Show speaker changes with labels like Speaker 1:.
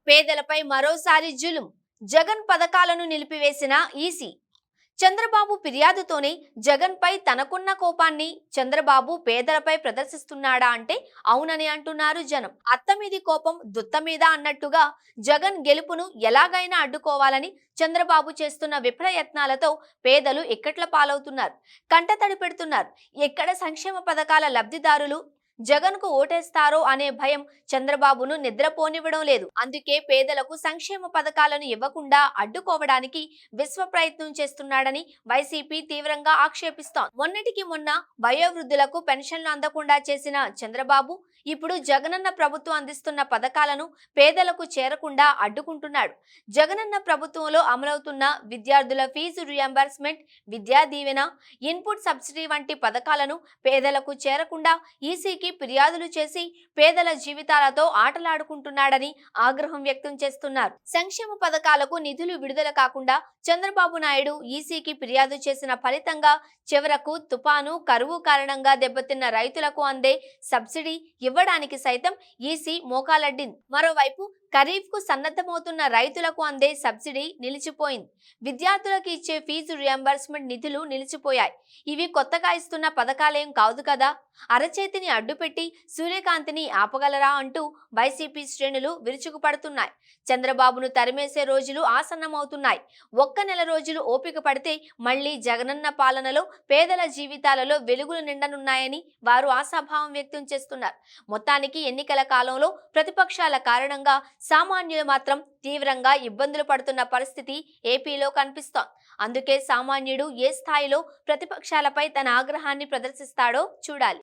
Speaker 1: పేదలపై మరోసారి జులుం. జగన్ పథకాలను నిలిపివేసిన ఈసీ. చంద్రబాబు ఫిర్యాదుతోనే జగన్ పై తనకున్న కోపాన్ని చంద్రబాబు పేదలపై ప్రదర్శిస్తున్నాడా అంటే అవునని అంటున్నారు జనం. అత్తమీది కోపం దుత్తమీద అన్నట్టుగా జగన్ గెలుపును ఎలాగైనా అడ్డుకోవాలని చంద్రబాబు చేస్తున్న విఫల యత్నాలతో పేదలు ఇక్కట్ల పాలవుతున్నారు, కంటతడి పెడుతున్నారు. ఎక్కడ సంక్షేమ పథకాల లబ్ధిదారులు జగన్ కు ఓటేస్తారో అనే భయం చంద్రబాబును నిద్రపోనివ్వడం లేదు. అందుకే పేదలకు సంక్షేమ పథకాలను ఇవ్వకుండా అడ్డుకోవడానికి విశ్వ ప్రయత్నం చేస్తున్నాడని వైసీపీ తీవ్రంగా ఆక్షేపిస్తోంది. మొన్నటికి మొన్న వయోవృద్ధులకు పెన్షన్లు అందకుండా చేసిన చంద్రబాబు ఇప్పుడు జగనన్న ప్రభుత్వం అందిస్తున్న పథకాలను పేదలకు చేరకుండా అడ్డుకుంటున్నాడు. జగనన్న ప్రభుత్వంలో అమలవుతున్న విద్యార్థుల fee reimbursement, Vidya Deevena, input subsidy వంటి పథకాలను పేదలకు చేరకుండా ఈసీకి ఫిర్యాదులు చేసి పేదల జీవితాలతో ఆటలాడుకుంటున్నాడని ఆగ్రహం వ్యక్తం చేస్తున్నారు. సంక్షేమ పథకాలకు నిధులు విడుదల కాకుండా చంద్రబాబు నాయుడు ఈసీకి ఫిర్యాదు చేసిన ఫలితంగా చివరకు తుపాను, కరువు కారణంగా దెబ్బతిన్న రైతులకు అందే సబ్సిడీ ఇవ్వడానికి సైతం ఈసీ మోకాలడ్డింది. మరోవైపు ఖరీఫ్ కు సన్నద్ధమవుతున్న రైతులకు అందే సబ్సిడీ నిలిచిపోయింది. విద్యార్థులకు ఇచ్చే ఫీజు రియంబర్స్మెంట్ నిధులు నిలిచిపోయాయి. ఇవి కొత్తగా ఇస్తున్న పథకాలేం కాదు కదా, అరచేతిని అడ్డుపెట్టి సూర్యకాంతిని ఆపగలరా అంటూ వైసీపీ శ్రేణులు విరుచుకుపడుతున్నాయి. చంద్రబాబును తరిమేసే రోజులు ఆసన్నమవుతున్నాయి. ఒక్క నెల రోజులు ఓపిక పడితే మళ్లీ జగనన్న పాలనలో పేదల జీవితాలలో వెలుగులు నిండనున్నాయని వారు ఆశాభావం వ్యక్తం చేస్తున్నారు. మొత్తానికి ఎన్నికల కాలంలో ప్రతిపక్షాల కారణంగా సామాన్యులు మాత్రం తీవ్రంగా ఇబ్బందులు పడుతున్న పరిస్థితి ఏపీలో కనిపిస్తోంది. అందుకే సామాన్యుడు ఏ స్థాయిలో ప్రతిపక్షాలపై తన ఆగ్రహాన్ని ప్రదర్శిస్తాడో చూడాలి.